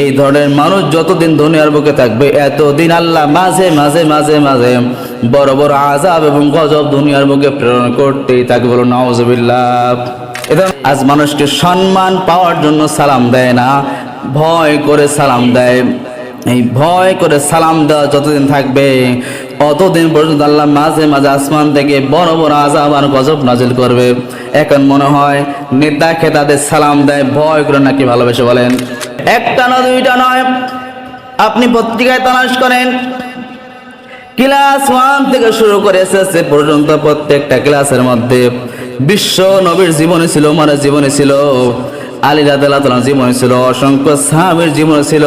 এই ধরনের মানুষ যতদিন দুনিয়ার বুকে থাকবে এতদিন আল্লাহ মাঝে মাঝে মাঝে মাঝে বড় বড় আযাব এবং গজব দুনিয়ার বুকে প্রেরণ করতেই থাকবে। বলো নাউযুবিল্লাহ। আজ মানুষকে সম্মান পাওয়ার জন্য সালাম দেয় না, ভয় করে সালাম দেয়। এই ভয় করে সালাম দেওয়া যতদিন থাকবে অতদিন পর্যন্ত আল্লাহ মাঝে মাঝে আসমান থেকে বড় বড় আযাব আর গজব নাজিল করবে। এখন মনে হয় নেতা খেতাদের সালাম দেয় ভয় করে নাকি ভালোবেসে। বলেন, একটা না দুইটা নয়, আপনি পত্রিকায় তালাশ করেন, ক্লাস 1 থেকে শুরু করে এসএসসি পর্যন্ত প্রত্যেকটা ক্লাসের মধ্যে বিশ্ব নবীর জীবনী ছিল, উমরের জীবনী ছিল, আলী রাদিয়াল্লাহু তাআলার জীবনী ছিল, অসংখ্য সাহাবীর জীবনী ছিল,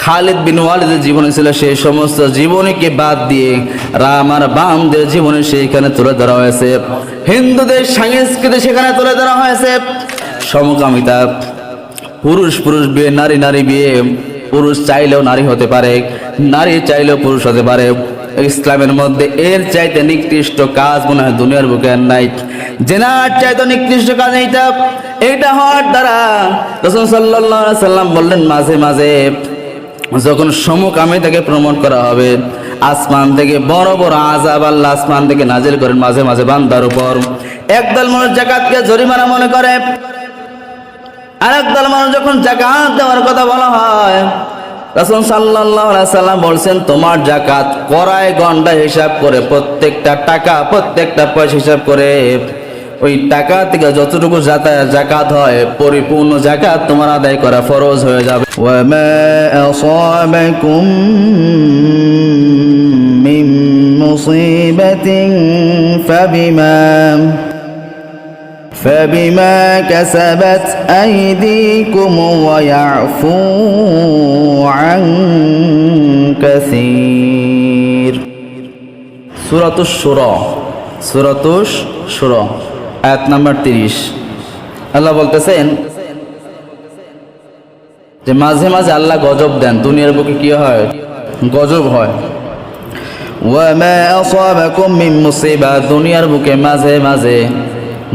খালিদ বিন ওয়ালিদের জীবনী ছিল। সেই সমস্ত জীবনীকে বাদ দিয়ে রাম আর বামদের জীবনী সেইখানে তুলে ধরা হয়েছে। হিন্দুদের সংস্কৃতি সেখানে তুলে ধরা হয়েছে। সমকামিতা, পুরুষ পুরুষ বিয়ে, নারী নারী বিয়ে, পুরুষ চাইলেও নারী হতে পারে, নারী চাইলেও পুরুষ হতে পারে। ইসলামের মধ্যে এর চাইতে নিকৃষ্ট কাজ মনে হয় দুনিয়ার বুকে আর নাই। জেনার চাইতে নিকৃষ্ট কাজ এইটা হওয়ার দ্বারা রাসূল সাল্লাল্লাহু আলাইহি সাল্লাম বললেন, মাঝে মাঝে যখন সমকামিতাকে প্রমোট করা হবে আসমান থেকে বড় বড় আযাব আল্লাহ আসমান থেকে নাজিল করেন মাঝে মাঝে বান্দার উপর। একদল মানুষ যাকাতকে জরিমানা মনে করে, আরেকদল মানুষ যখন যাকাত দেওয়ার কথা বলা হয় রাসূল সাল্লাল্লাহু আলাইহি সাল্লাম বলছেন, তোমার যাকাত কড়ায় গন্ডা হিসাব করে প্রত্যেকটা টাকা প্রত্যেকটা পয়সা হিসাব করে ওই টাকা থেকে যতটুকু যাকাত হয় পরিপূর্ণ যাকাত তোমার আদায় করা ফরজ হয়ে যাবে। ওয়ামা আসাবাকুম মিন মুসিবাতিন فبما كسبت أيديكم ويعفو عن كثير। سورة الشورى আয়াত নাম্বার 30। আল্লাহ বলতেছেন যে মাঝে মাঝে আল্লাহ গজব দেন, দুনিয়ার বুকে কি হয়? গজব হয়। ওয়ামা আসাবাকুম মিন মুসিবা, দুনিয়ার বুকে মাঝে মাঝে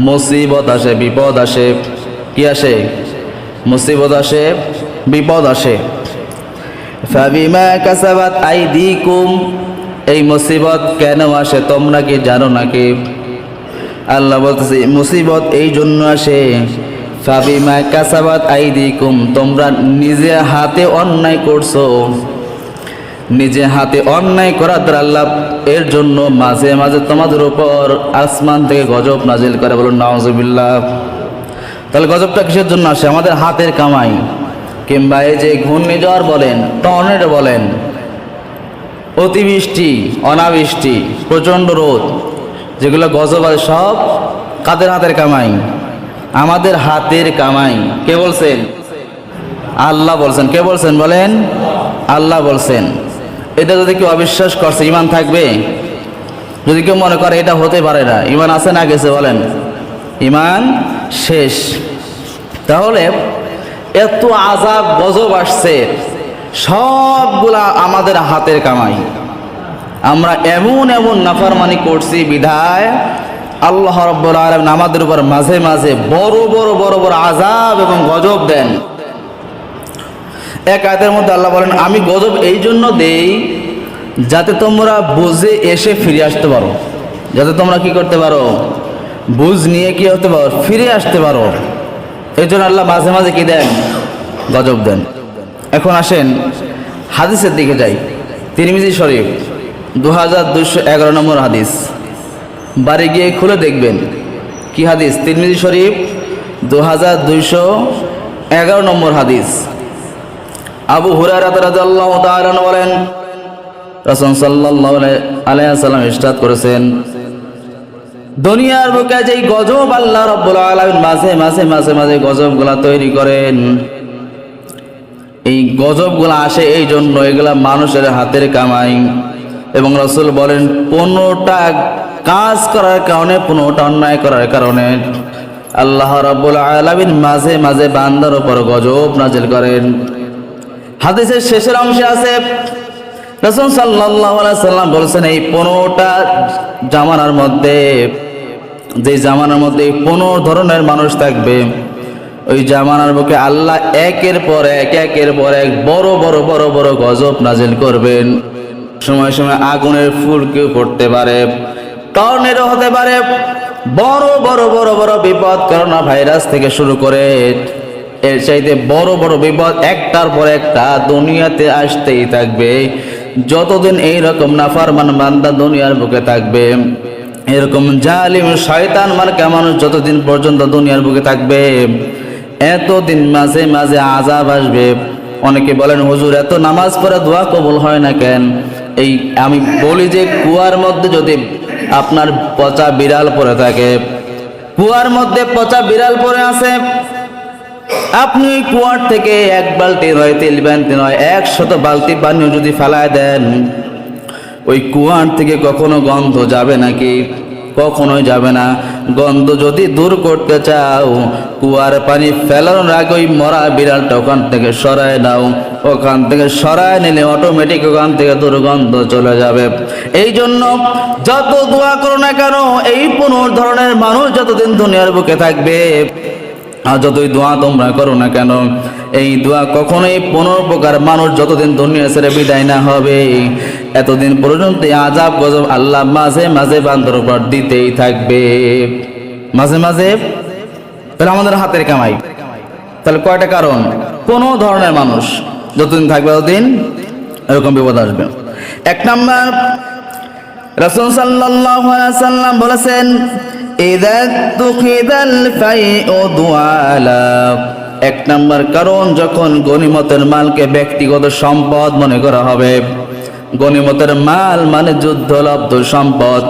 মুসিবত আসে, বিপদ আসে। কি আসে? মুসিবত আসে, বিপদ আসে। ফাবিমা কাসাবাত আইদিকুম, এই মুসিবত কেন আসে তোমরা কি জানো নাকি? আল্লাহ বলতেছে মুসিবত এই জন্য আসে, ফাবিমা কাসাবাত আইদিকুম, তোমরা নিজে হাতে অন্যায় করছো। নিজে হাতে অন্যায় করার দ্বারা আল্লাহ এর জন্য মাঝে মাঝে তোমাদের উপর আসমান থেকে গজব নাজিল করে। বলুন নাউযুবিল্লাহ। তাহলে গজবটা কিসের জন্য আসে? আমাদের হাতের কামাই, কিংবা এই যে ঘূর্ণিঝড় বলেন, টর্নেডো বলেন, অতিবৃষ্টি, অনাবৃষ্টি, প্রচণ্ড রোদ, যেগুলো গজব আছে সব কাদের হাতের কামাই? আমাদের হাতের কামাই। কে বলছেন? আল্লাহ বলছেন। কে বলছেন? বলেন, আল্লাহ বলছেন। এটা যদি কেউ অবিশ্বাস করছে ঈমান থাকবে? যদি কেউ মনে করে এটা হতে পারে না, ঈমান আছে না গেছে? বলেন, ঈমান শেষ। তাহলে এত আযাব গজব আসছে, সবগুলা আমাদের হাতের কামাই। আমরা এমন এমন নাফরমানি করছি বিধায় আল্লাহ রাব্বুল আলামিন আমাদের উপর মাঝে মাঝে বড় বড় বড় বড় আযাব এবং গজব দেন। এক আয়াতের মধ্যে আল্লাহ বলেন, আমি গজব এই জন্য দেই যাতে তোমরা বুঝে এসে ফিরে আসতে পারো, যাতে তোমরা কি করতে পারো? বুঝ নিয়ে কি হতে পারো? ফিরে আসতে পারো। এই জন্য আল্লাহ মাঝে মাঝে কি দেন? গজব দেন। এখন আসেন হাদিসের দিকে যাই। তিরমিজি শরীফ 2211 নম্বর হাদিস, বাড়ি গিয়ে খুলে দেখবেন কি হাদিস। তিরমিজি শরীফ 2211 নম্বর হাদিস। আবু হুরায়রা রাদিয়াল্লাহু তাআলা আনহু বলেন, রাসূল সাল্লাল্লাহু আলাইহি ওয়াসাল্লাম ইরশাদ করেছেন, দুনিয়ার বুকে যেই গজব আল্লাহ রাব্বুল আলামিন মাঝে মাঝে মাঝে মাঝে গজবগুলা তৈরি করেন, এই গজবগুলা আসে এই জন্য এগুলা মানুষের হাতের কামাই। এবং রাসূল বলেন 15টা কাজ করার কারণে, 15টা অন্যায় করার কারণে আল্লাহ রাব্বুল আলামিন মাঝে মাঝে বান্দার উপর গজব নাজিল করেন। হাদিসের শেষের অংশে আছে রাসূল সাল্লাল্লাহু আলাইহি সাল্লাম বলেছেন, এই 15টা জামানার মধ্যে, যে জামানার মধ্যে 15 ধরনের মানুষ থাকবে, ওই জামানার বুকে আল্লাহ একের পর এক বড় বড় বড় বড় গজব নাজিল করবেন। সময় সময় আগুনের ফুলকেও পড়তে পারে, টর্নেডো হতে পারে, বড় বড় বড় বড় বিপদ, করোনা ভাইরাস থেকে শুরু করে এর চাইতে বড় বড় বিপদ একটার পর একটা দুনিয়াতে আসতেই থাকবে। যতদিন এইরকম নাফরমান বান্দা দুনিয়ার বুকে থাকবে, এরকম জালিম শয়তান মার্কা মানুষ যতদিন পর্যন্ত দুনিয়ার বুকে থাকবে, এতদিন মাঝে মাঝে আযাব আসবে। অনেকে বলেন হুজুর এত নামাজ পড়ে দোয়া কবুল হয় না কেন? এই আমি বলি যে কুয়ার মধ্যে যদি আপনার পচা বিড়াল পড়ে থাকে, কুয়ার মধ্যে পচা বিড়াল পড়ে আছে, আপনি ওই কুয়ার থেকে এক বালতি নয়, তেল বালতি নয়, 100 বালতি পানিও যদি ফেলায় দেন, ওই কুয়ার থেকে কখনো গন্ধ যাবে নাকি? কখনোই যাবে না। গন্ধ যদি দূর করতে চাও, কুয়ার পানি ফেলানোর আগে ওই মরা বিড়ালটা ওখান থেকে সরায় নাও। ওখান থেকে সরায় নিলে অটোমেটিক ওখান থেকে দুর্গন্ধ চলে যাবে। এই জন্য যত দোয়া করো না কেন, এই 15 ধরনের মানুষ যতদিন দুনিয়ার বুকে থাকবে, আর যতই দোয়া তোমরা করো না কেন, এই দোয়া কখনোই 15 প্রকার মানুষ যতদিন দুনিয়া ছেড়ে বিদায় না হবে, এতদিন পর্যন্ত আযাব গজব আল্লাহ মাঝে মাঝে বান্দার উপর দিতেই থাকবে, মাঝে মাঝে। তাহলে আমাদের হাতের কামাই, তাহলে কয়টা কারণ? 15 ধরনের মানুষ যতদিন থাকবে ততদিন এরকম বিপদ আসবে। 1 নাম্বার, রাসূল সাল্লাল্লাহু আলাইহি ওয়াসাল্লাম বলেছেন, ইযা তুখিদাল ফাইউ দুআলা। 1 নাম্বার কারণ, যখন গনিমতের মালকে ব্যক্তিগত সম্পদ মনে করা হবে। গনিমতের মাল মানে যুদ্ধলব্ধ সম্পদ।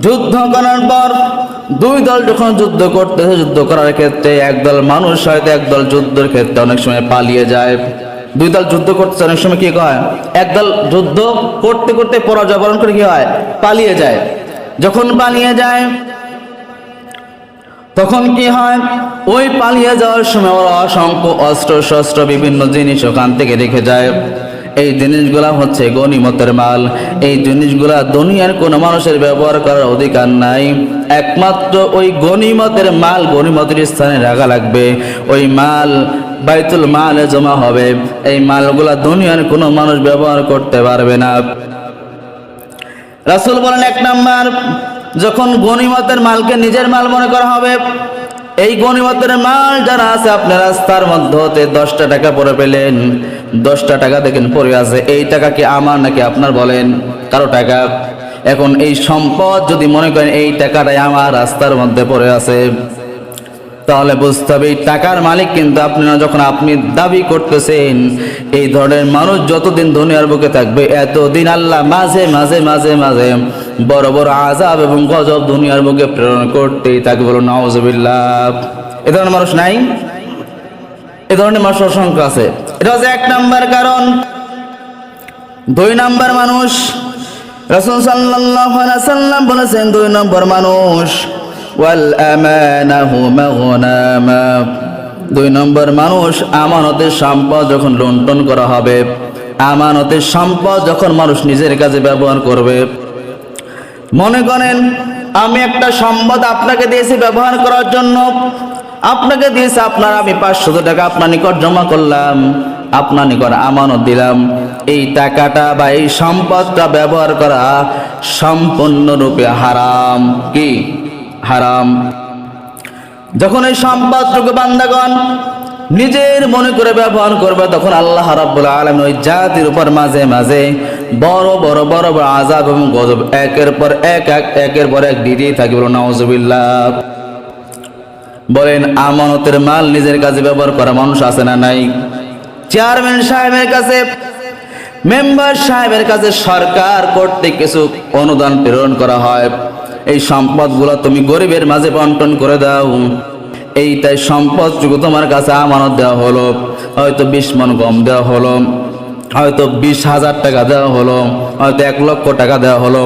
যুদ্ধ করার পর 2 দল যখন যুদ্ধ করতেছে, যুদ্ধ করার ক্ষেত্রে একদল মানুষ হয়তো একদল যুদ্ধের ক্ষেত্রে অনেক সময় পালিয়ে যায়। 2 দল যুদ্ধ করতেছে, অনেক সময় কি হয়, একদল যুদ্ধ করতে করতে পরাজয় বরণ করে কি হয়, পালিয়ে যায়। যখন পালিয়ে যায় তখন কি হয়, ওই পালিয়ে যাওয়ার সময় ওরা অসংখ্য অস্ত্র শস্ত্র বিভিন্ন জিনিস ওখান থেকে রেখে যায়। এই জিনিসগুলা হচ্ছে গনিমতের মাল। এই জিনিসগুলা দুনিয়ার কোনো মানুষের ব্যবহার করার অধিকার নাই, একমাত্র ওই গনিমতের মাল গনিমতের স্থানে রাখা লাগবে। ওই মাল বাইতুল মালে জমা হবে। এই মালগুলা দুনিয়ার কোনো মানুষ ব্যবহার করতে পারবে না। রাসূল বলেন 1 নাম্বার, যখন গনিমতের মালকে নিজের মাল মনে করা হবে, এই গনিমতের মাল যারা আছে, আপনার রাস্তার মধ্যে হতে 10টা টাকা পরে পেলেন, 10টা টাকা দেখেন পড়ে আছে, এই টাকা কি আমার নাকি আপনার? বলেন, কারো টাকা। এখন এই সম্পদ যদি মনে করেন এই টাকাটাই আমার রাস্তার মধ্যে পড়ে আছে, তাহলে বুঝতে হবে এই টাকার মালিক কিন্তু আপনি না। যখন আপনি দাবি করতেছেন, এই ধরনের মানুষ যতদিন দুনিয়ার বুকে থাকবে, এতদিন আল্লাহ মাঝে মাঝে মাঝে মাঝে বড় বড় আযাব এবং গজব দুনিয়ার বুকে প্রেরণ করতেই থাকবে। বলুন নাউযুবিল্লাহ। এ ধরনের মানুষ নাই? এ ধরনের মানুষ অসংখ্য আছে। এটা হচ্ছে 1 নাম্বার কারণ। 2 নাম্বার মানুষ, রাসূল সাল্লাল্লাহু আলাইহি ওয়াসাল্লাম বলেছেন 2 নম্বর মানুষ, ওয়াল আমানাহু মাগনামা। 2 নম্বর মানুষ, আমানতের সম্পদ যখন লুণ্ঠন করা হবে, আমানতের সম্পদ যখন মানুষ নিজের কাজে ব্যবহার করবে। মনে করেন আমি একটা সম্পদ আপনাকে দিয়েছি ব্যবহার করার জন্য, আপনাকে দিয়েছি আপনার, আমি 500 টাকা আপনার নিকট জমা করলাম, আপনার নিকট আমানত দিলাম। এই টাকাটা বা এই সম্পদটা ব্যবহার করা সম্পূর্ণরূপে হারাম। কি হারাম? যখন এই সম্পদটুকু বান্দাগণ নিজের মনে করে ব্যবহার করবে, তখন আল্লাহ রাব্বুল আলামিন ওই জাতির উপর মাঝে মাঝে বড় বড় বড় বড় আযাব এবং গজব একের পর এক দিতেই থাকবে। বলুন নাউযুবিল্লাহ। বলেন, আমানতের মাল নিজের কাজে ব্যবহার করা মানুষ আছে না নাই? চেয়ারম্যান সাহেবের কাছে, মেম্বার সাহেবের কাছে সরকার কর্তৃক কিছু অনুদান প্রেরণ করা হয়, এই সম্পদগুলো তুমি গরিবের মাঝে বন্টন করে দাও। এইটাই সম্পদটুকু তোমার কাছে আমানত দেওয়া হলো, হয়তো 20 মণ গম দেওয়া হলো, হয়তো 20,000 টাকা দেওয়া হলো, হয়তো 1 লক্ষ টাকা দেওয়া হলো।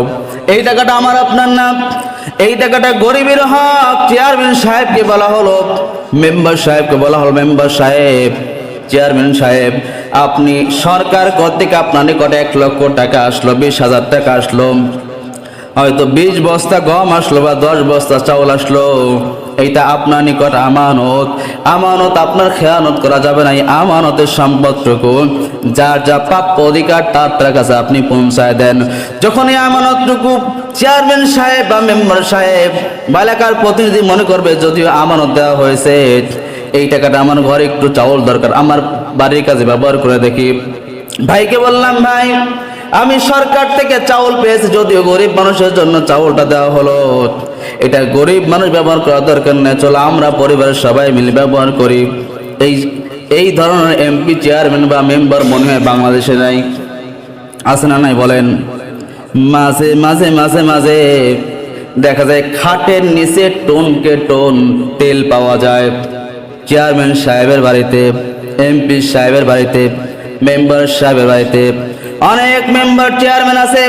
এই টাকাটা আমার আপনার না, এই টাকাটা গরিবের হক। চেয়ারম্যান সাহেবকে বলা হলো, মেম্বার সাহেবকে বলা হলো, মেম্বার সাহেব, চেয়ারম্যান সাহেব, আপনি সরকার কর্তৃক আপনার নিকটে 1 লক্ষ টাকা আসলো, 20,000 টাকা আসলো, হয়তো 20 বস্তা গম আসলো বা 10 বস্তা চাউল আসলো। এইটা আপনার নিকট আমানত। আমানত আপনার খেয়ানত করা যাবে না। এই আমানতের সম্পদটুকু যার যা প্রাপ্য অধিকার তার কাছে আপনি পৌঁছায় দেন। যখন এই আমানতটুকু চেয়ারম্যান সাহেব বা মেম্বার সাহেব বা এলাকার প্রতিনিধি মনে করবে যদিও আমানত দেওয়া হয়েছে, এই টাকাটা আমার ঘরে একটু চাউল দরকার, আমার বাড়ির কাজে ব্যবহার করে দেখি। ভাইকে বললাম, ভাই আমি সরকার থেকে চাউল পেয়েছি, যদিও গরিব মানুষের জন্য চাউলটা দেওয়া হলো, এটা গরিব মানুষ ব্যবহার করার দরকার নেই, চলো আমরা পরিবারের সবাই মিলে ব্যবহার করি। এই ধরনের এমপি চেয়ারম্যান বা মেম্বার মনে হয় বাংলাদেশে নাই, আছে না নাই বলেন? মাঝে মাঝে মাঝে মাঝে দেখা যায় খাটের নিচে টনকে টন তেল পাওয়া যায়। চেয়ারম্যান সাহেবের বাড়িতে, এমপি সাহেবের বাড়িতে, মেম্বার সাহেবের বাড়িতে অনেক মেম্বার চেয়ারম্যান আছে,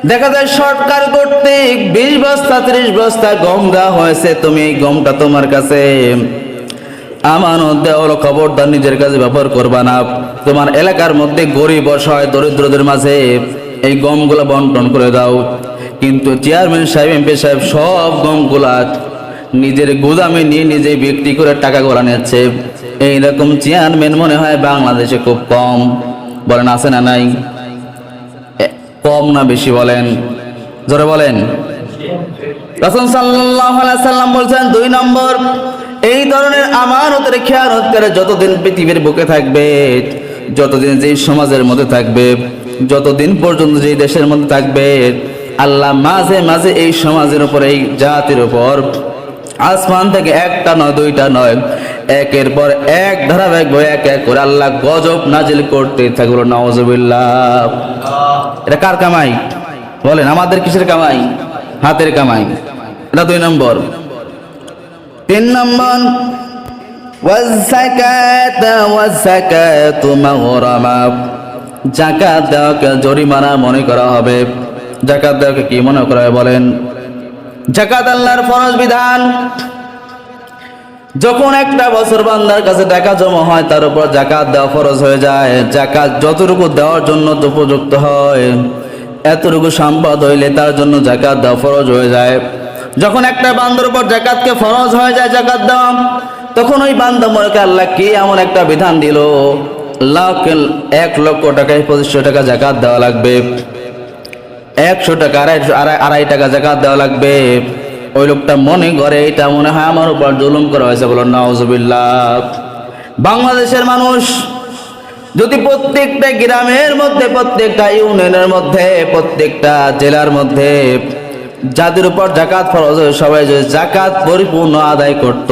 দেখা যায় সরকার কর্তৃক 20 বস্তা 30 বস্তা গম দেওয়া হয়েছে, তুমি এই গমটা তোমার কাছে আমানত দেওয়া হলো, খবরদার নিজের কাছে ব্যবহার করবা না। তোমার এলাকার মধ্যে গরিব অসহায় দরিদ্রদের মাঝে এই গমগুলো বন্টন করে দাও। কিন্তু চেয়ারম্যান সাহেব, এমপি সাহেব সব গমগুলা নিজের গুদামে নিয়ে নিজে বিক্রি করে টাকাগুলো নিচ্ছে। এইরকম চেয়ারম্যান মনে হয় বাংলাদেশে খুব কম। বলেন আছে না নাই? কম না বেশি বলেন? জোরে বলেন। রাসূল সাল্লাল্লাহু আলাইহি সাল্লাম বলেছেন, 2 নম্বর, এই ধরনের আমানতের খেয়ানত করে যতদিন পৃথিবীর বুকে থাকবে, যতদিন যেই সমাজের মধ্যে থাকবে, যতদিন পর্যন্ত যেই দেশের মধ্যে থাকবে, আল্লাহ মাঝে মাঝে এই সমাজের উপর, এই জাতির উপর আসমান থেকে একটা নয়, দুইটা নয়, একের পর এক ধারাবাহিক এক এক করে আল্লাহ গজব নাজিল করতে থাকলো। নাউজুবিল্লাহ। এটা কার কামাই বলেন? আমাদের কিসের কামাই? হাতের কামাই। এটা 2 নম্বর। 3 নম্বর, ওয়াযাকাতু মাগরামা, যাকাত দেওয়াকে জরিমানা মনে করা হবে। যাকাত দেওয়াকে কি মনে করা হয় বলেন? যাকাত আল্লাহর ফরজ বিধান। যখন একটা বছর বান্দার কাছে টাকা জমা হয়, তার উপর যাকাত দেওয়া ফরজ হয়ে যায়। যাকাত যতটুকু দেওয়ার জন্য উপযুক্ত হয়, এতটুকু সম্পদ হইলে তার জন্য যাকাত দেওয়া ফরজ হয়ে যায়। যখন একটা বান্দার উপর যাকাতকে ফরজ হয়ে যায় যাকাত দেওয়া, তখন ওই বান্দা মনে করে আল্লাহ কি এমন একটা বিধান দিল, 1 লক্ষ টাকায় 2500 টাকা যাকাত দেওয়া লাগবে, 100 টাকা 2.5 টাকা যাকাত দেওয়া লাগবে। ওই লোকটা মনে করে এটা মনে হয় আমার উপর জুলুম করা হয়েছে। বলো নাউজুবিল্লাহ। বাংলাদেশের মানুষ যদি প্রত্যেকটা গ্রামের মধ্যে, প্রত্যেকটা ইউনিয়নের মধ্যে, প্রত্যেকটা জেলার মধ্যে যাদের উপর যাকাত ফরজ হয় সবাই যদি যাকাত পরিপূর্ণ আদায় করত,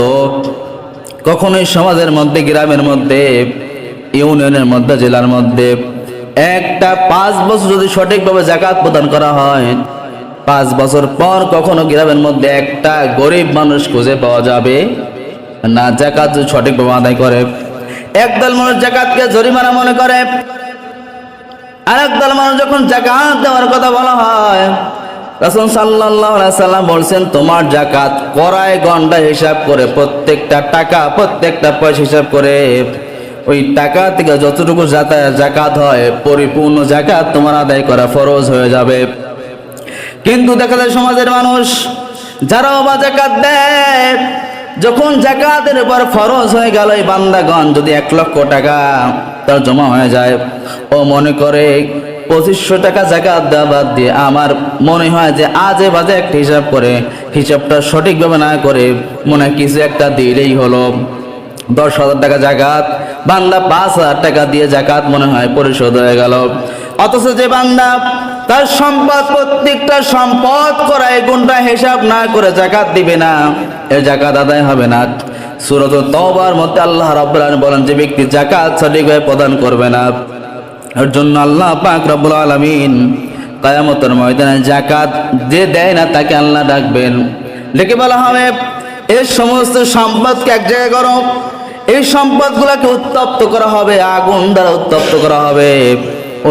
কখনোই সমাজের মধ্যে, গ্রামের মধ্যে, ইউনিয়নের মধ্যে, জেলার মধ্যে একটা 5 বছর যদি সঠিকভাবে যাকাত প্রদান করা হয়, 5 বছর পর কখনো গ্রামের মধ্যে একটা গরিব মানুষ খুঁজে পাওয়া যাবে না যাকাত যদি সঠিকভাবে আদায় করে। একদল মানুষ যাকাতকে জরিমানা মনে করে, আর একদল মানুষ যখন যাকাত দেওয়ার কথা বলা হয়, রাসূল সাল্লাল্লাহু আলাইহি সাল্লাম বলছেন, তোমার যাকাত কড়ায় গন্ডা হিসাব করে, প্রত্যেকটা টাকা, প্রত্যেকটা পয়সা হিসাব করে, ওই টাকা থেকে যতটুকু যাকাত হয় পরিপূর্ণ যাকাত তোমার আদায় করা ফরজ হয়ে যাবে। কিন্তু দেখা যায় সমাজের মানুষ যারা বা যাকাত দেয়, যখন যাকাতের উপর ফরজ হয়ে গেল, এই বান্দাগণ যদি 1 লক্ষ টাকা তার জমা হয়ে যায়, ও মনে করে 2500 টাকা যাকাত দেওয়া বাদ দিয়ে আমার মনে হয় যে আজে বাজে একটা হিসাব করে, হিসাবটা সঠিকভাবে না করে মনে হয় কিছু একটা দিলেই হলো। 10,000 টাকা যাকাত, বান্দা 5,000 টাকা দিয়ে যাকাত মনে হয় পরিশোধ হয়ে গেল। অথচ যে বান্দা তার সম্পদ, প্রত্যেকটা সম্পদ করায় গুণটা হিসাব না করে যাকাত দিবে না, এর যাকাত আদায় হবে না। সূরা তাওবার মধ্যে আল্লাহ রাব্বুল আলামিন বলেন, যে ব্যক্তি যাকাত সঠিকভাবে প্রদান করবে না, এর জন্য আল্লাহ পাক রব্বুল আলামিন কিয়ামতের ময়দানে যাকাত যে দেয় না তাকে আল্লাহ ডাকবেন, ডেকে বলা হবে, এই সমস্ত সম্পদকে এক জায়গায় করো, এই সম্পদগুলোকে উত্তপ্ত করা হবে, আগুন দ্বারা উত্তপ্ত করা হবে।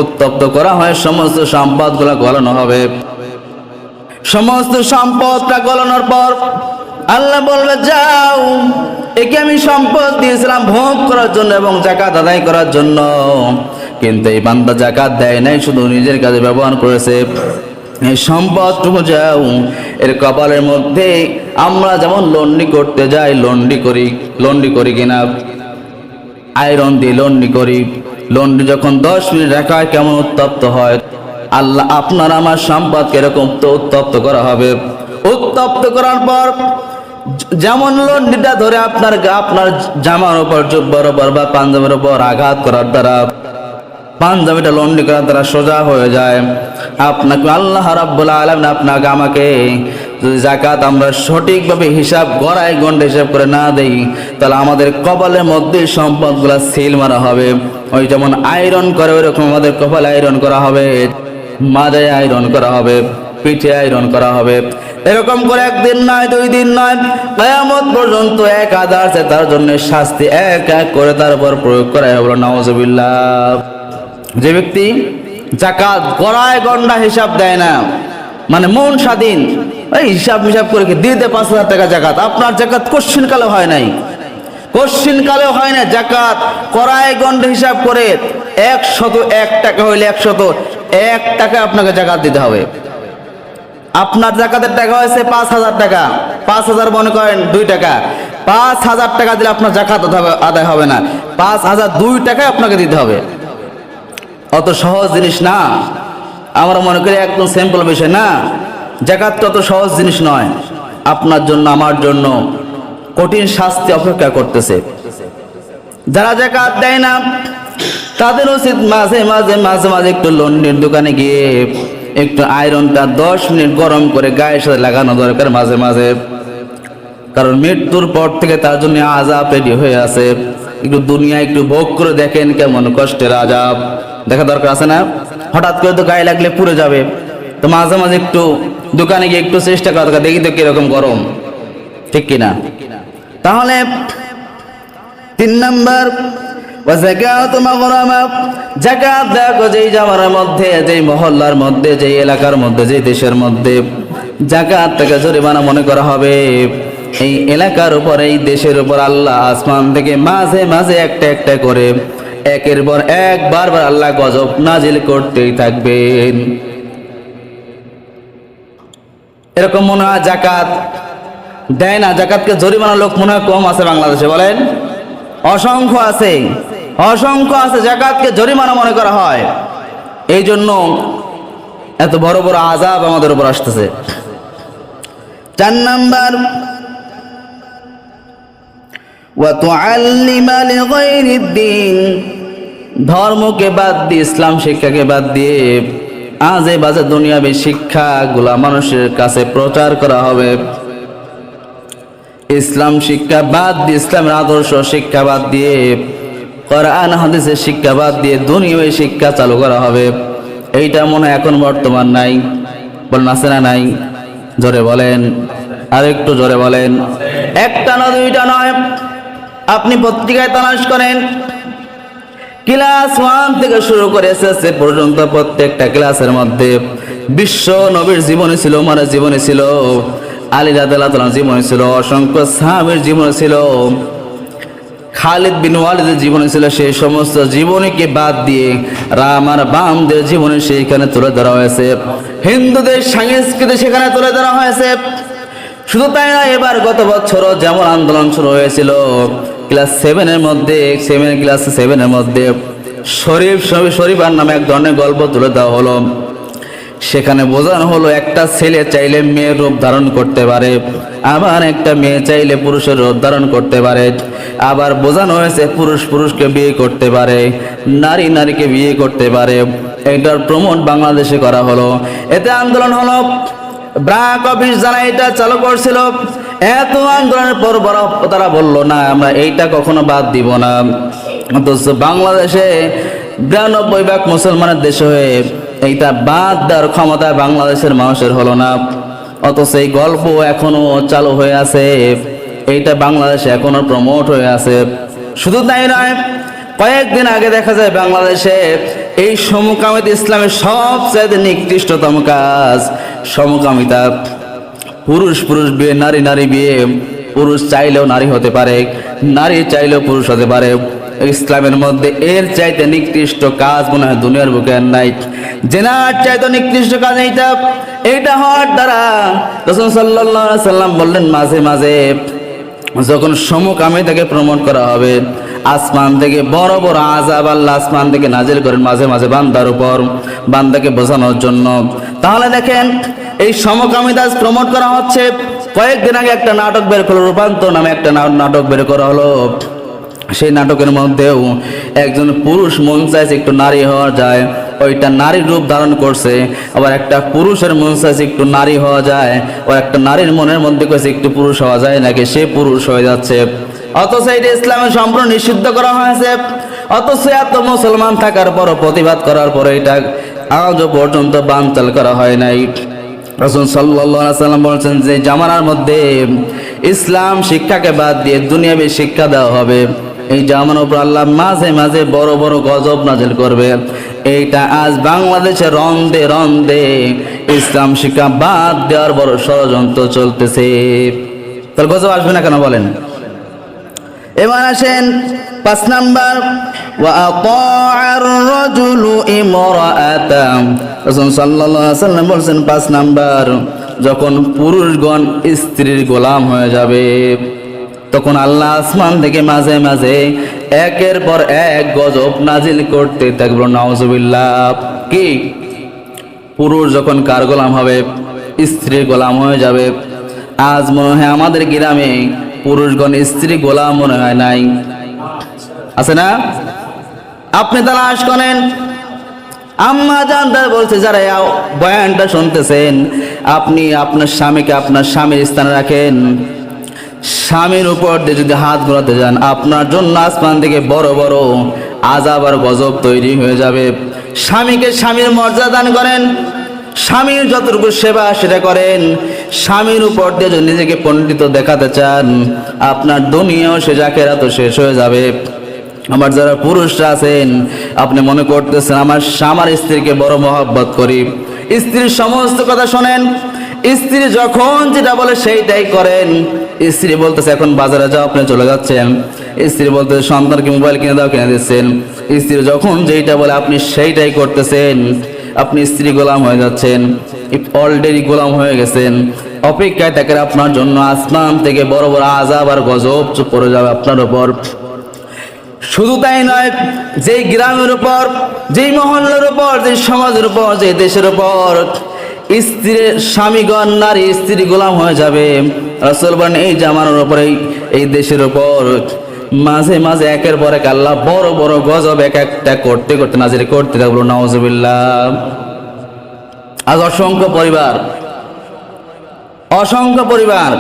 উত্তপ্ত করা হয়, সমস্ত সম্পদগুলো গলানো হবে। সমস্ত সম্পদটা গলানোর পর আল্লাহ বলবে, যাও, একে আমি সম্পদ দিয়েছিলাম ভোগ করার জন্য এবং যাকাত আদায় করার জন্য, কিন্তু এই বান্দা যাকাত দেয় নাই, শুধু নিজের কাজে ব্যবহার করেছে। এই সম্পদটুকু যাও, এর কপালের মধ্যে আমরা যেমন লন্ডি করতে যাই, লন্ডি করি কিনা, আয়রন দিয়ে লন্ডি করি। লন্ডি যখন 10 মিনিট রাখা হয় কেমন উত্তপ্ত হয়। আল্লাহ আপনার আমার সম্পদকে এরকম তো উত্তপ্ত করা হবে। উত্তপ্ত করার পর যেমন লন্ডিটা ধরে আপনার জামার উপর, জুব্বার উপর বা পাঞ্জাবের উপর আঘাত করার দ্বারা পাঞ্জাবিটা লন্ডি করার দ্বারা সোজা হয়ে যায়, আপনাকে আল্লাহ রাব্বুল আলামিন আপনাকে আমাকে যদি যাকাত আমরা সঠিকভাবে হিসাব গড়ায় গন্ডে হিসাব করে না দেই, তাহলে আমাদের কপালের মধ্যে সম্পদগুলা সিল মারা হবে। ওই যেমন আয়রন করে ওইরকম আমাদের কপালে আয়রন করা হবে, মাথায় আয়রন করা হবে, পিঠে আয়রন করা হবে। এরকম করে একদিন নয়, 2 দিন নয়, কিয়ামত পর্যন্ত 1000 আছে তার জন্য শাস্তি এক এক করে তার উপর প্রয়োগ করা হবে। নাউজুবিল্লাহ। যে ব্যক্তি যাকাত গড়ায় গন্ডা হিসাব দেয় না, মানে মন স্বাধীন, এই হিসাব করে দিতে 5000 টাকা জাকাত, আপনার জাকাত কোশ্চিন কালে হয় নাই, কোশ্চিন কালেও হয় না। জাকাত গড়ায় গন্ডা হিসাব করে 101 টাকা হইলে 101 টাকা আপনাকে জাকাত দিতে হবে। আপনার জাকাতের টাকা হয়েছে 5000 টাকা, 5000 মনে করেন 2 টাকা, 5000 টাকা দিলে আপনার জাকাত আদায় হবে না, 5002 টাকা আপনাকে দিতে হবে। অত সহজ জিনিস না, আমরা মনে করি একদম সিম্পল বিষয় না। জাকাত তো অত সহজ জিনিস নয়। আপনার জন্য আমার জন্য কঠিন শাস্তি অপেক্ষা করতেছে। যারা জাকাত দেয় না তাদের উচিত মাঝে মাঝে একটু লন্ডির দোকানে গিয়ে একটু আয়রনটা 10 মিনিট গরম করে গায়ের সাথে লাগানো দরকার মাঝে মাঝে। কারণ মৃত্যুর পর থেকে তার জন্য আযাব রেডি হয়ে আছে। একটু দুনিয়া একটু ভোগ করে দেখেন কেমন কষ্টের আযাব, দেখা দরকার আছে না? হঠাৎ করে তো গায়ে লাগলে পুড়ে যাবে, তো মাঝে মাঝে একটু দোকানে গিয়ে একটু চেষ্টা করা দরকার, দেখি তো কিরকম গরম, ঠিক কিনা? তাহলে 3 নাম্বার, যাকাত মাগরামা, যাকাত দেখো যেই জামার মধ্যে, যেই মহল্লার মধ্যে, যেই এলাকার মধ্যে, যেই দেশের মধ্যে যাকাত থেকে জরিমানা মনে করা হবে, এই এলাকার উপর, এই দেশের উপর আল্লাহ আসমান থেকে মাঝে মাঝে একটা করে একের পর এক বারবার আল্লাহ গজব নাজিল করতেই থাকবেন। এরকম মনে হয় জাকাত দেয় না, জাকাতকে জরিমানা লোক মনে হয় কম আছে বাংলাদেশে, বলেন? অসংখ্য আছে জাকাতকে জরিমানা মনে করা হয়। এই জন্য এত বড় বড় আযাব আমাদের উপর আসতেছে। 4 নাম্বার, ওয়া তুআল্লিমা লিগাইরিদ্দিন, ধর্মকে বাদ দিয়ে, ইসলাম শিক্ষাকে বাদ দিয়ে আজে বাজে দুনিয়াবী শিক্ষাগুলা মানুষের কাছে প্রচার করা হবে। ইসলাম শিক্ষা বাদ দিয়ে, ইসলামের আদর্শ শিক্ষা বাদ দিয়ে, কোরআন হাদিসের শিক্ষা বাদ দিয়ে দুনিয়াবী শিক্ষা চালু করা হবে। এইটা মনে হয় এখন বর্তমান নাই, বলেন আছে না নাই? জোরে বলেন, আর একটু জোরে বলেন। একটা না, 2টা নয়, আপনি পত্রিকায় তালাশ করেন, ক্লাস 1 থেকে শুরু করে এসএসসি পর্যন্ত প্রত্যেকটা ক্লাসের মধ্যে বিশ্ব নবীর জীবনী ছিল, ওমরের জীবনী ছিল, আলী রাদিয়াল্লাহু তাআলার জীবনী ছিল, অসংখ্য সাহাবীর জীবনী ছিল, খালিদ বিন ওয়ালিদের জীবনী ছিল। সেই সমস্ত জীবনীকে বাদ দিয়ে রাম আর বামদের জীবনী সেইখানে তুলে ধরা হয়েছে, হিন্দুদের সংস্কৃতি সেখানে তুলে ধরা হয়েছে। শুধু তাই না, এবার গত বছরও যেমন আন্দোলন শুরু হয়েছিল ক্লাস 7-এর মধ্যে, ক্লাস 7-এর মধ্যে শরীফার নামে এক ধরনের গল্প তুলে দেওয়া হলো। সেখানে বোঝানো হলো একটা ছেলে চাইলে মেয়ের রূপ ধারণ করতে পারে, আবার একটা মেয়ে চাইলে পুরুষের রূপ ধারণ করতে পারে। আবার বোঝানো হয়েছে পুরুষকে বিয়ে করতে পারে, নারীকে বিয়ে করতে পারে। এটার প্রমোট বাংলাদেশে করা হলো, এতে আন্দোলন হলো। ব্র্যাক অফিস যারা এটা চালু করছিল, এত আন্দোলনের পর তারা বলল না, আমরা এইটা কখনো বাদ দিব না। অথচ বাংলাদেশে 92% মুসলমানের দেশ হয়ে এইটা বাদ দেওয়ার ক্ষমতা বাংলাদেশের মানুষের হলো না। অথচ এই গল্প এখনো চালু হয়ে আছে, এইটা বাংলাদেশে এখনো প্রমোট হয়ে আছে। শুধু তাই নয়, কয়েকদিন আগে দেখা যায় বাংলাদেশে এই সমকামিতা ইসলামের সবচেয়ে নিকৃষ্টতম কাজ, সমকামিতা। পুরুষ বিয়ে, নারী বিয়ে, পুরুষ চাইলেও নারী হতে পারে, নারী চাইলেও পুরুষ হতে পারে। ইসলামের মধ্যে এর চাইতে নিকৃষ্ট কাজ মনে হয় দুনিয়ার বুকে আর নাই। জেনার চাইতে নিকৃষ্ট কাজ এইটা হওয়ার দ্বারা রাসূল সাল্লাল্লাহু আলাইহি সাল্লাম বললেন, মাঝে মাঝে যখন সমকামিতাকে প্রমোট করা হবে, আসমান থেকে বড় বড় আযাব আল্লাহ আসমান থেকে নাজিল করেন মাঝে মাঝে বান্দার উপর, বান্দাকে বোঝানোর জন্য। তাহলে দেখেন এই সমকামিতা প্রমোট করা হচ্ছে। কয়েকদিন আগে একটা নাটক বের করলো, রূপান্তর নামে একটা নাটক বের করা হলো। সেই নাটকের মধ্যেও একজন পুরুষ মন চাইছে একটু নারী হওয়া যায়, ওইটা নারীর রূপ ধারণ করছে। আবার একটা পুরুষের মন চাইছে একটু নারী হওয়া যায়, ও একটা নারীর মনের মধ্যে কইছে একটু পুরুষ হওয়া যায় নাকি, সে পুরুষ হয়ে যাচ্ছে। অথচ এটা ইসলামের সম্পূর্ণ নিষিদ্ধ করা হয়েছে। অথচ এত মুসলমান থাকার পরও, প্রতিবাদ করার পরে এটা আজও পর্যন্ত বানচাল করা হয় নাই। রাসূল সাল্লাল্লাহু আলাইহি সাল্লাম বলেছেন যে জামানার মধ্যে ইসলাম শিক্ষাকে বাদ দিয়ে দুনিয়াবি শিক্ষা দেওয়া হবে। এই জামানার উপর আল্লাহ মাঝে মাঝে বড় বড় গজব নাজিল করবে। এইটা আজ বাংলাদেশে রন্দে রন্দে ইসলাম শিক্ষা বাদ দেওয়ার বড় ষড়যন্ত্র চলতেছে। তাহলে গজব আসবে না কেন বলেন? এবার আসেন 5 নাম্বার, ওয়া আতাআর রাজুলু ইমরাআতাম। রাসূল সাল্লাল্লাহু আলাইহি সাল্লাম বলেন 5 নাম্বার, যখন পুরুষগণ স্ত্রীর গোলাম হয়ে যাবে, তখন আল্লাহ আসমান থেকে মাঝে মাঝে একের পর এক গজব নাজিল করতে থাকবে। নাউজুবিল্লাহ। কি? পুরুষ যখন কার গোলাম হবে? স্ত্রীর গোলাম হয়ে যাবে। আজ মনে হয় আমাদের গ্রামে পুরুষগণ স্ত্রী গোলাম মনে হয় নাই, আছে না? আপনি তালাশ করেন। আম্মা জানদার বলছে, যারা বয়ানটা শুনতেছেন, আপনি আপনার স্বামীকে আপনার স্বামীর স্থানে রাখেন। স্বামীর উপর দিয়ে যদি হাত ঘোরাতে যান, আপনার জন্য আসমান থেকে বড় বড় আযাব আর গজব তৈরি হয়ে যাবে। স্বামীকে স্বামীর মর্যাদা দান করেন, স্বামীর যতটুকু সেবা সেটা করেন। স্বামীর উপর দিয়ে যদি নিজেকে পণ্ডিত দেখাতে চান, আপনার দুনিয়াও শেষ, আখিরাতও শেষ হয়ে যাবে। আমার যারা পুরুষরা আছেন, আপনি মনে করতেছেন আমার স্ত্রীকে বড় মহব্বত করি, স্ত্রীর সমস্ত কথা শোনেন, স্ত্রী যখন যেটা বলে সেইটাই করেন। স্ত্রী বলতেছে এখন বাজারে যাও, আপনি চলে যাচ্ছেন। স্ত্রী বলতেছে সন্তানকে মোবাইল কিনে দাও, কিনে দিচ্ছেন। স্ত্রী যখন যেইটা বলে আপনি সেইটাই করতেছেন। আপনি স্ত্রী গোলাম হয়ে যাচ্ছেন, অলরেডি গোলাম হয়ে গেছেন। অপেক্ষায় থাকেন আপনার জন্য আসমান থেকে বড় বড় আযাব আর গজব পড়ে যাবে আপনার উপর। শুধু তাই নয়, যেই গ্রামের উপর, যেই মহল্লার উপর, যেই সমাজের উপর, যে দেশের উপর স্ত্রীর স্বামীগণ নারী স্ত্রী গোলাম হয়ে যাবে, রাসূল বলেন এই জামানার উপরে, এই দেশের উপর মাঝে মাঝে একের পর এক আল্লাহ বড় বড় গজব এক একটা করতে করতে নাজিল করতে থাকলো। নাউজুবিল্লাহ। আজ অসংখ্য পরিবার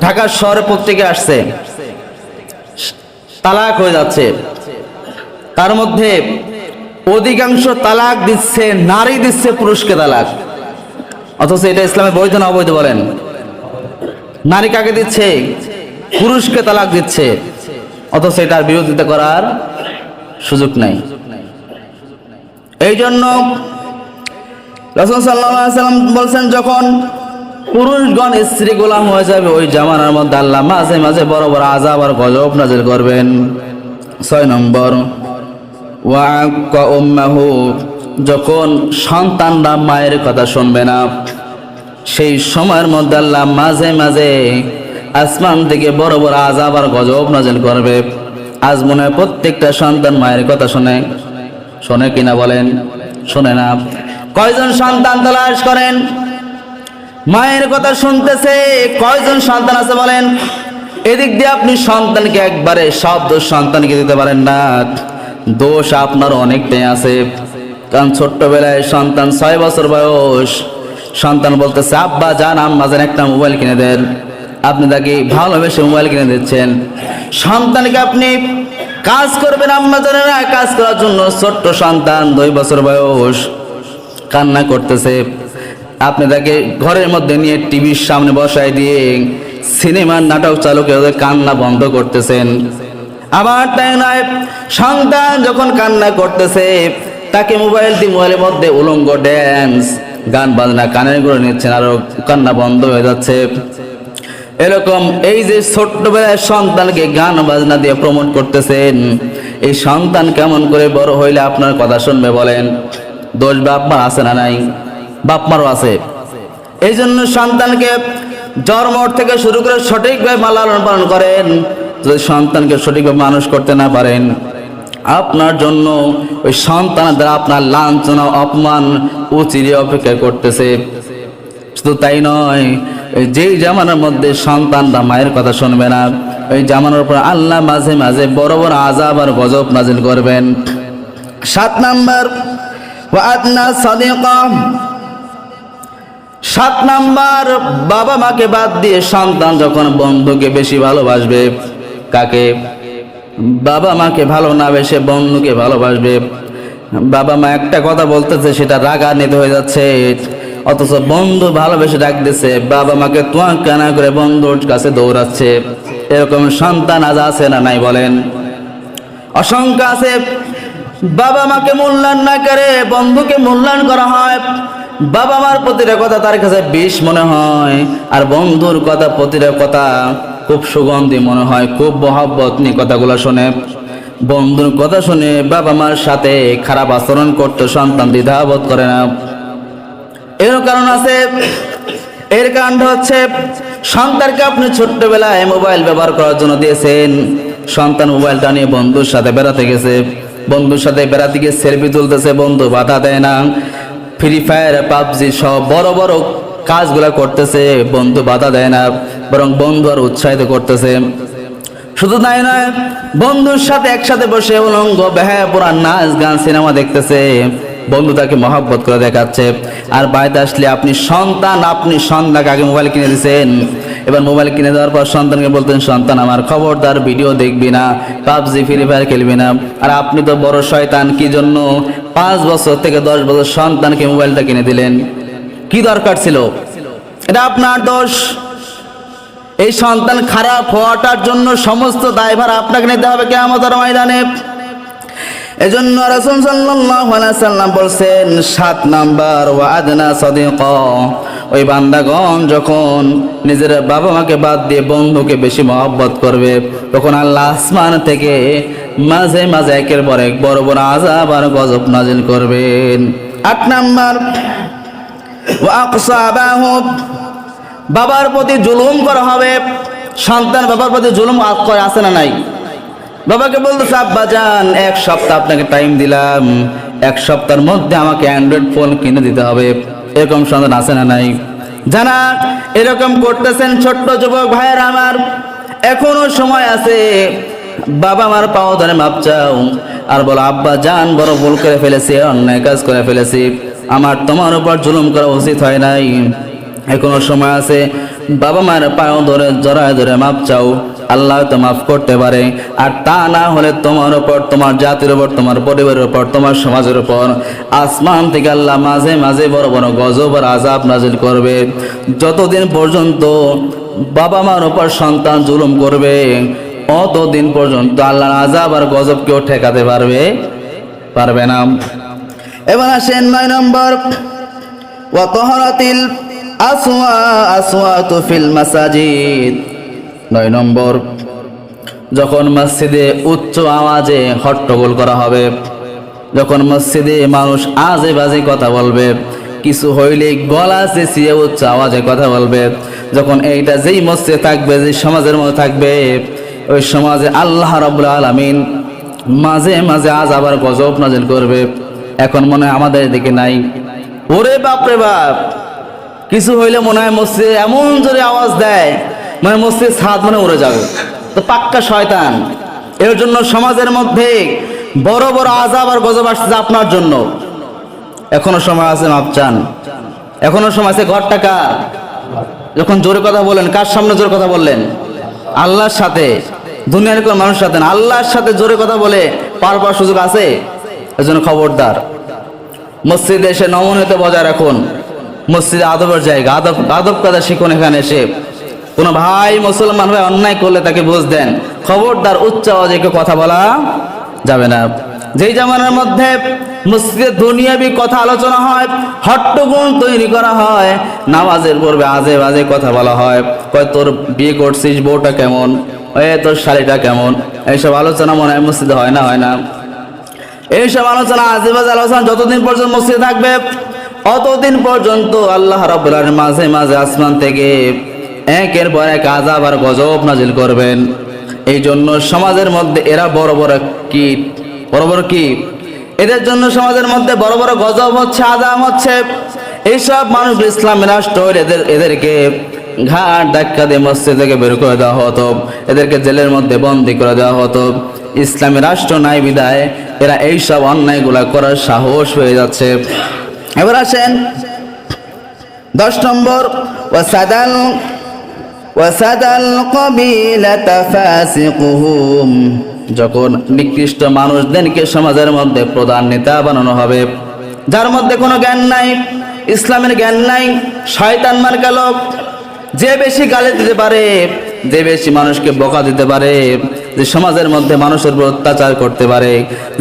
ঢাকার শহরে পত্রিকা আসছে, তালাক হয়ে যাচ্ছে। তার মধ্যে অধিকাংশ তালাক দিচ্ছে নারী, দিচ্ছে পুরুষকে তালাক। অথচ এটা ইসলামে বৈধ না অবৈধ বলেন? নারী কাকে দিচ্ছে? পুরুষকে তালাক দিচ্ছে। অথচ এটার বিরোধিতা করার সুযোগ নাই। এই জন্য রাসূল সাল্লাল্লাহু আলাইহি ওয়াসাল্লাম বলছেন, যখন পুরুষগণ স্ত্রী গোলাম হয়ে যাবে, ওই জামানার মধ্যে আল্লাহ মাঝে মাঝে বড় বড় আযাব আর গজব নাযিল করবেন। 6 নম্বর, ওয়া উম্মাহু, যখন সন্তানরা মায়ের কথা শুনবে না, সেই সময়ের মধ্যে আল্লাহ মাঝে মাঝে আসমান থেকে বড় বড় আযাব আর গজব নাযিল করবে। আজ মনে হয় প্রত্যেকটা সন্তান মায়ের কথা শোনে কিনা বলেন? শোনে না। কয়জন সন্তান তালাশ করেন মায়ের কথা শুনতেছে? কয়জন সন্তান আছে বলেন? এদিক দিয়ে আপনি সন্তানকে একবারে সব দোষ সন্তানকে দিতে পারেন না, দোষ আপনার অনেকটাই আছে। কারণ ছোট্টবেলায় সন্তান 6 বছর বয়স, সন্তান বলতেছে আব্বা জান আম্মা জান একটা মোবাইল কিনে দেন। আপনি তাকে ভালোবেসে মোবাইল কিনে দিচ্ছেন। সন্তানকে আপনি কাজ করবেন, আম্মা জানেরা কাজ করার জন্য, ছোট্ট সন্তান 2 বছর বয়স কান্না করতেছে। আপনি তাকে ঘরের মধ্যে নিয়ে টিভির সামনে বসায় দিয়ে সিনেমার নাটক চালু করে কান্না বন্ধ করতেছেন। আবার তাই নয়, সন্তান যখন কান্না করতেছে তাকে মোবাইলের মধ্যে উলঙ্গ ড্যান্স গান বাজনা কানের করে নিচ্ছেন, আরো কান্না বন্ধ হয়ে যাচ্ছে। এরকম এই যে ছোট্টবেলায় সন্তানকে গান বাজনা দিয়ে প্রমোট করতেছেন, এই সন্তান কেমন করে বড় হইলে আপনার কথা শুনবে বলেন? দোষ বাপ মার আছে না নাই? বাপ মারও আছে। এই জন্য সন্তানকে জন্ম থেকে শুরু করে সঠিকভাবে লালন পালন করেন। যদি সন্তানকে সঠিকভাবে মানুষ করতে না পারেন, আপনার জন্য ওই সন্তানের দ্বারা আপনার লাঞ্ছনা অপমান চিরে অপেক্ষা করতেছে। শুধু তাই নয়, যেই জামানার মধ্যে সন্তানরা মায়ের কথা শুনবে না, ওই জামানার উপর আল্লাহ মাঝে মাঝে বড় বড় আযাব আর গজব নাজিল করবেন। 7 নাম্বার, ওয়াদনা সাদিকা। 7 নাম্বার, বাবা মাকে বাদ দিয়ে সন্তান যখন বন্ধুকে বেশি ভালোবাসবে। কাকে? বাবা মাকে ভালো না বেশে বন্ধুকে ভালোবাসবে। বাবা মা একটা কথা বলতেছে, সেটা রাগান্বিত হয়ে যাচ্ছে, অথচ বন্ধু ভালোবেসে ডাকতেছে, বাবা মাকে তোয়াক্কা না করে বন্ধুর কাছে দৌড়াচ্ছে। এরকম সন্তান আজ আছে না নাই বলেন? অসংখ্য আছে। বাবা মাকে মূল্যায়ন না করে বন্ধুকে মূল্যায়ন করা হয়। বাবা মার প্রতিটা কথা তার কাছে বিষ মনে হয়, আর বন্ধুর কথা প্রতিটা কথা খুব সুগন্ধি মনে হয়, খুব মহব্বত নিয়ে কথাগুলো শোনে। বন্ধুর কথা শুনে বাবা মার সাথে খারাপ আচরণ করতে সন্তান দ্বিধাবোধ করে না। এর কারণ আছে। এর কারণ হচ্ছে, সন্তানকে আপনি ছোট্টবেলায় মোবাইল ব্যবহার করার জন্য দিয়েছেন। সন্তান মোবাইলটা নিয়ে বন্ধুর সাথে বেড়াতে গেছে, বন্ধুর সাথে বেড়াতে গিয়ে সেলফি তুলতেছে, বন্ধু বাধা দেয় না। ফ্রি ফায়ার, পাবজি সব বড় বড় কাজগুলা করতেছে, বন্ধু বাধা দেয় না, বরং বন্ধু আর উৎসাহিত করতেছে। শুধু তাই নয়, বন্ধুর সাথে একসাথে বসে উলঙ্গ বেহায়া পুরা নাচ গান সিনেমা দেখতেছে, বন্ধু তাকে মহব্বত করে দেখাচ্ছে। আর বাড়িতে আসলে আপনি সন্তানকে আগে মোবাইল কিনে দিয়েছেন। এবার মোবাইল কিনে দেওয়ার পর সন্তানকে বলতেন, সন্তান আমার খবরদার ভিডিও দেখবি না, পাবজি ফ্রি ফায়ার খেলবি না। আর আপনি তো বড় শয়তান, কি জন্য 5 বছর থেকে 10 বছর সন্তানকে মোবাইলটা কিনে দিলেন? কি দরকার ছিল? এটা আপনার দোষ। এই সন্তান খারাপ হওয়াটার জন্য সমস্ত দায়ভার আপনাকে নিতে হবে কিয়ামতের ময়দানে। এজন্য রাসূল সাল্লাল্লাহু আলাইহি সাল্লাম বলছেন, 7 নাম্বার, ওয়াদনা সাদিকা। ওই বান্দাগণ যখন নিজের বাবা মাকে বাদ দিয়ে বন্ধুকে বেশি মহব্বত করবে, তখন আল্লাহ আসমান থেকে মাঝে মাঝে একের পর এক বড় বড় আযাব আর গজব নাজিল করবেন। 8 নাম্বার, ওয়া আকসাবাহু। বাবার প্রতি জুলুম করা হবে। সন্তান বাবার প্রতি জুলুম করে, আছে না নাই? বাবাকে বলতেছে, আব্বা জান 1 সপ্তাহ আপনাকে টাইম দিলাম, 1 সপ্তাহের মধ্যে আমাকে অ্যান্ড্রয়েড ফোন কিনে দিতে হবে। এরকম সন্তান আছে না নাই? জানা এরকম করতেছেন ছোট্ট যুবক ভাইয়ের আমার, এখনো সময় আছে। বাবা মার পাও ধরে মাপ চাও আর বলো, আব্বা জান বড় ভুল করে ফেলেছি, অন্যায় কাজ করে ফেলেছি, আমার তোমার উপর জুলুম করা উচিত হয় নাই। এখনো সময় আছে। বাবা মায়ের পাও ধরে জড়ায় ধরে মাপ চাও, আল্লাহ তো মাফ করতে পারে। আর তা না হলে তোমার উপর, তোমার জাতির উপর, তোমার পরিবারের উপর, তোমার সমাজের উপর আসমান থেকে আল্লাহ মাঝে মাঝে বড় বড় গজব আর আযাব নাজিল করবে। যতদিন পর্যন্ত বাবা মার উপর সন্তান জুলুম করবে, অতদিন পর্যন্ত আল্লাহর আযাব আর গজব কেউ ঠেকাতে পারবে না। এবার আসেন 9 নম্বর, ওয়া তাহারাতিল আসওয়াতু ফিল মাসাজিদ। 9 নম্বর, যখন মসজিদে উচ্চ আওয়াজে হট্টগোল করা হবে, যখন মসজিদে মানুষ আজে বাজে কথা বলবে, কিছু হইলে গলা চেঁচিয়ে উচ্চ আওয়াজে কথা বলবে, যখন এইটা যেই মসজিদে থাকবে, যে সমাজের মধ্যে থাকবে, ওই সমাজে আল্লাহ রাব্বুল আলামিন মাঝে মাঝে আযাব আর গজব নাজিল করবে। এখন মনে হয় আমাদের দিকে নাই। ওরে বাপ রে বাপ, কিছু হইলে মনে হয় মসজিদে এমন জোরে আওয়াজ দেয়, মানে মসজিদ ছাদ মানে উড়ে যাবে। তো পাক্কা শয়তান। এর জন্য সমাজের মধ্যে বড় বড় আযাব আর গজব আসছে আপনার জন্য। এখনো সময় আছে, মাপ চান। এখনো সময় আছে। ঘর টাকা যখন জোরে কথা বলেন, কার সামনে জোরে কথা বললেন? আল্লাহর সাথে, দুনিয়ার কোন মানুষের সাথে না, আল্লাহর সাথে জোরে কথা বলে পারবার সুযোগ আছে। এজন্য খবরদার, মসজিদে এসে নমনীয়তা বজায় রাখুন। মসজিদে আদবের জায়গা, আদব কাদা শিখুন। এখানে এসে কোনো ভাই মুসলমান ভাই অন্যায় করলে তাকে বুঝ দেন। খবরদার উচ্চ আওয়াজে কথা বলা যাবে না। যেই জামানার মধ্যে মসজিদে দুনিয়াবি কথা আলোচনা হয়, হট্টগোল তৈরি করা হয়, নামাজের পূর্বে আজে বাজে কথা বলা হয়, কয় তোর বিয়ে করছিস, বউটা কেমন, তোর শাড়িটা কেমন, এইসব আলোচনা মনে হয় মসজিদে হয় না? হয় না? এইসব আলোচনা আজে বাজে আলোচনা যতদিন পর্যন্ত মসজিদে থাকবে অতদিন পর্যন্ত আল্লাহ রাব্বুল আলামিন মাঝে মাঝে আসমান থেকে একের পর এক আযাব আর গজব নাজিল করবেন। এই জন্য সমাজের মধ্যে এরা বড় বড় কীট, বড় বড় কি, এদের জন্য সমাজের মধ্যে বড় বড় গজব হচ্ছে, আযাব হচ্ছে। এইসব মানুষ ইসলামী রাষ্ট্র এদেরকে ঘাট ধাক্কা দিয়ে মসজিদ থেকে বের করে দেওয়া হতো, এদেরকে জেলের মধ্যে বন্দী করে দেওয়া হতো। ইসলামী রাষ্ট্র নাই বিদায় এরা এইসব অন্যায়গুলা করার সাহস হয়ে যাচ্ছে। এবার আসেন 10 নম্বর, ওয়াসাদাল কবিলাতা ফাসিকুহুম, যখন নিকৃষ্ট মানুষদেরকে সমাজের মধ্যে প্রধান নেতা বানানো হবে, যার মধ্যে কোনো জ্ঞান নাই, ইসলামের জ্ঞান নাই, শয়তান মার্কা লোক, যে বেশি গালি দিতে পারে, যে বেশি মানুষকে বকা দিতে পারে, যে সমাজের মধ্যে মানুষের উপর অত্যাচার করতে পারে,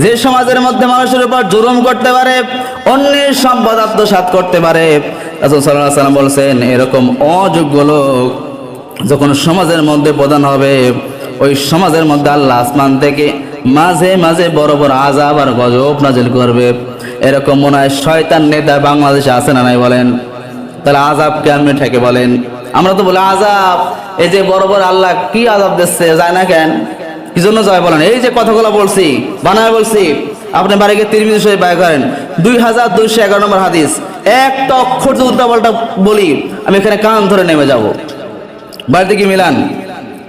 যে সমাজের মধ্যে মানুষের উপর জুলুম করতে পারে, অন্যের সম্পদ আত্মসাৎ করতে পারে, রাসূল সাল্লাল্লাহু আলাইহি ওয়াসাল্লাম বলেছেন এরকম অযোগ্য লোক যখন সমাজের মধ্যে প্রধান হবে, ওই সমাজের মধ্যে আল্লাহ আসমান থেকে মাঝে মাঝে বড় বড় আযাব আর গজব নাজিল করবে। এরকম মনে হয় শয়তান নেতা বাংলাদেশে আছে না নাই বলেন? তাহলে আযাব কেমনে ঠেকে বলেন? আমরা তো বলি আযাব, এই যে বড় বড় আল্লাহ কি আযাব দিচ্ছে, যায় না কেন? কি জন্য যায় বলেন? এই যে কথাগুলো বলছি, বানায় বলছি, আপনি বাড়িকে তিরমিজি শরীফ বাই করেন 2211 নম্বর হাদিস, একটা অক্ষর যদি উল্টাপাল্টা বলি আমি এখানে কান ধরে নেমে যাব। বাড়িতে কি মিলান?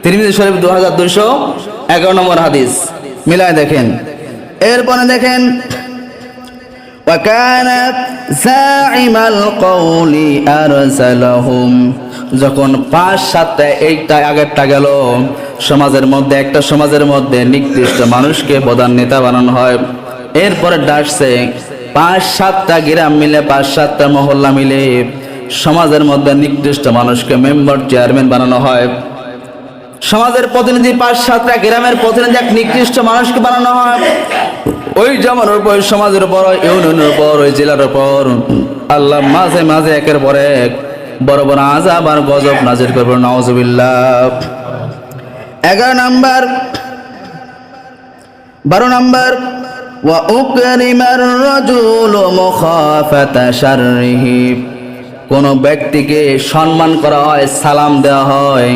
তিরমিজি শরীফ 2211 নম্বর হাদিস মিলায় দেখেন। এরপরে দেখেন وكان زاعم القول أرسلهم, যখন 5-7টা এইটা আগেরটা গেল, সমাজের মধ্যে একটা সমাজের মধ্যে নিকৃষ্ট মানুষকে প্রধান নেতা বানানো হয়। এরপরে ডাকছে 5-7টা গ্রাম মিলে, 5-7টা মহল্লা মিলে সমাজের মধ্যে নিকৃষ্ট মানুষকে মেম্বার চেয়ারম্যান বানানো হয়। সমাজের প্রতিনিধি 5-7টা গ্রামের প্রতিনিধি এক নিকৃষ্ট মানুষকে বানানো হয়। ওই জামানোর উপর, সমাজের উপর, ইউনিয়নের উপর, ওই জেলার উপর আল্লাহ মাঝে মাঝে একের পর এক বড় বড় আযাব আর গজব নাজিল করবে। নাউযুবিল্লাহ। 11 নম্বর, 12 নম্বর, ওয়া উকরিমার রাজুলু মুখাফাতা শাররিহি, কোন ব্যক্তিকে সম্মান করা হয়, সালাম দেওয়া হয়,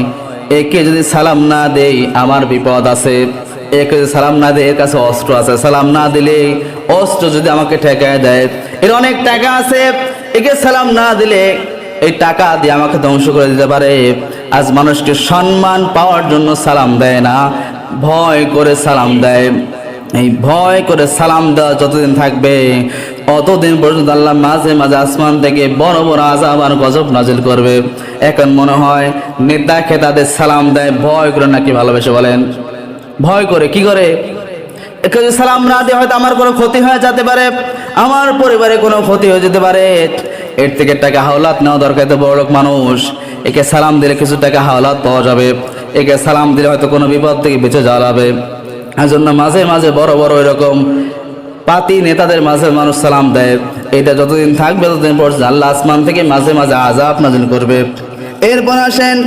একে যদি সালাম না দেই আমার বিপদ আছে, একে যদি সালাম না দেয় এর কাছে অস্ত্র আছে, সালাম না দিলে অস্ত্র যদি আমাকে ঠেকায় দেয়, এর অনেক টাকা আছে, একে সালাম না দিলে এই টাকা দিয়ে আমাকে ধ্বংস করে দিতে পারে। আজ মানুষকে সম্মান পাওয়ার জন্য সালাম দেয় না, ভয় করে সালাম দেয়। এই ভয় করে সালাম দেওয়া যতদিন থাকবে অতদিন পর্যন্ত আল্লাহ মাঝে মাঝে আসমান থেকে বড় বড় আযাব আর গজব নাজিল করবে। এখন মনে হয় নেতা খেতাদের সালাম দেয় ভয় করে নাকি ভালোবেসে, বলেন? ভয় করে। কি করে? একে যদি সালাম না দিয়ে হয়তো আমার কোনো ক্ষতি হয়ে যেতে পারে, আমার পরিবারে কোনো ক্ষতি হয়ে যেতে পারে, এর থেকে টাকা হাওলাত নেওয়া দরকার। তো বড় লোক মানুষ, একে সালাম দিলে কিছু টাকা হাওলাত পাওয়া যাবে, একে সালাম দিলে হয়তো কোনো বিপদ থেকে বেঁচে যাওয়া যাবে। এই জন্য মাঝে মাঝে বড় বড় এরকম পাতি নেতাদের মাঝে মানুষ সালাম দেয়। এটা যতদিন থাকবে ততদিন পর্যন্ত আল্লাহ আসমান থেকে মাঝে মাঝে আযাব নাযিল করবে। এরপর আসেন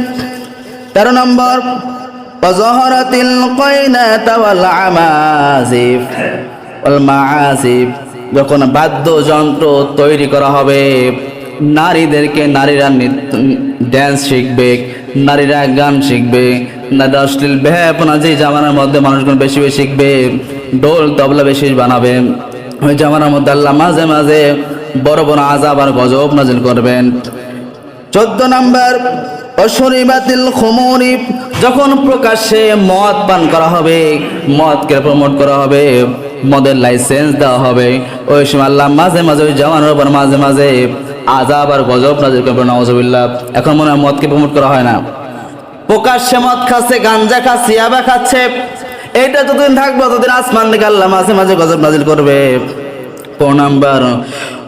13 নম্বর, ওয়াজহারাতিল কায়নাতা ওয়াল আমাযিফ ওয়াল মাআসিফ, যখন বাদ্যযন্ত্র তৈরি করা হবে, নারীদেরকে, নারীরা ড্যান্স শিখবে, নারীরা গান শিখবে, নারীরা অশ্লীল বেহায়াপনা যে জামানার মধ্যে মানুষগুলো বেশি বেশি শিখবে, ঢোল তবলা বেশি বানাবে, ওই জামানার মধ্যে আল্লাহ মাঝে মাঝে বড় বড় আযাব আর গজব নাযিল করবেন। 14 নম্বর, অশরিবাতিল খুমুরি, যখন প্রকাশ্যে মদ পান করা হবে, মদকে প্রমোট করা হবে, মদের লাইসেন্স দেওয়া হবে, ওই সময় আল্লাহ মাঝে মাঝে ওই জামানার উপর মাঝে মাঝে আযাব আর গজব নাযিল করবে। নাউযুবিল্লাহ। এখন মনে হয় মদকে প্রমোট করা হয় না, প্রকাশ্যে মদ খাচ্ছে, গাঞ্জা খাচ্ছে, ইয়াবা খাচ্ছে, এইটা যতদিন থাকবে ততদিন আসমান থেকে আল্লাহ মাঝে মাঝে গজব নাযিল করবে। 4 নম্বর,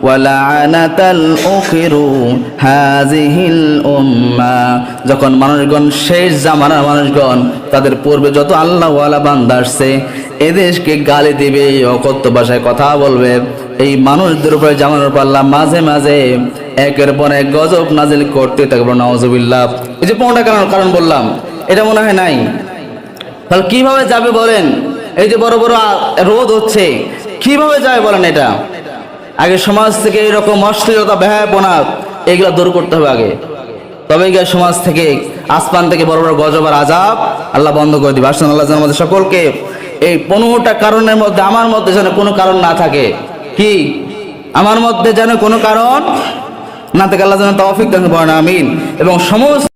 ওয়ালানাতাল উখিরু হাযিহিল উম্মাহ, যখন মানুষগণ শেষ জামানার মানুষগণ তাদের পূর্বে যত আল্লাহ ওয়ালা বান্দা আসছে এদেশকে গালি দিবে, অকথ্য ভাষায় কথা বলবে, এই মানুষদের উপরে জামানোর উপর আল্লাহ মাঝে মাঝে একের পর এক গজব নাজিল করতে থাকবে। নাউযুবিল্লাহ। এই যে 15টা কারণ বললাম, এটা মনে হয় নাই। তাহলে কিভাবে যাবে বলেন? এই যে বড় বড় রোদ হচ্ছে, কিভাবে যাবে বলেন? এটা আগে সমাজ থেকে এরকম অশ্লীলতা, ব্যয়াপনা এগুলা দূর করতে হবে আগে, তবে গিয়ে সমাজ থেকে, আসমান থেকে বড় বড় গজব আর আযাব আল্লাহ বন্ধ করে দিবে। আসুন আল্লাহ যেন আমাদের সকলকে এই 15টা কারণের মধ্যে আমার মধ্যে যেন কোনো কারণ না থাকে, কি আমার মধ্যে যেন কোনো কারণ না থাকে, আল্লাহ যেন তৌফিক দান করেন, আমিন। এবং সমস্ত